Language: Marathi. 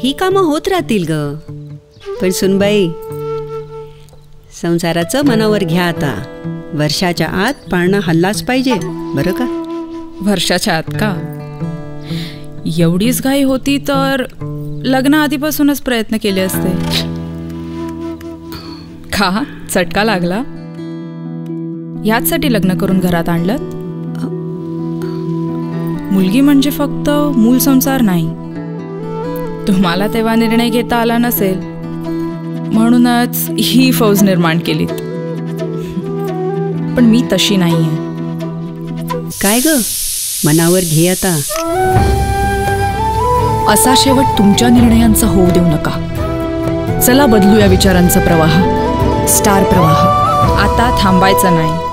ही कामं होत राहतील ग. पण सुनबाई, संसाराचं मनावर घ्या आता. वर्षाच्या आत पाळणा हल्लाच पाहिजे बरं का. वर्षाच्या आत का? एवढीच घाई होती तर लग्न आधीपासूनच प्रयत्न केले असते. का चटका लागला? ह्याचसाठी लग्न करून घरात आणलं? मुलगी म्हणजे फक्त मूल संसार नाही. तुम्हाला तेव्हा निर्णय घेता आला नसेल म्हणूनच ही फौज निर्माण केलीत. पण मी तशी नाहीये. काय ग, मनावर घे आता. असा शेवट तुमच्या निर्णयांचा होऊ देऊ नका. चला बदलूया विचारांचा प्रवाह. स्टार प्रवाह. आता थांबायचं नाही.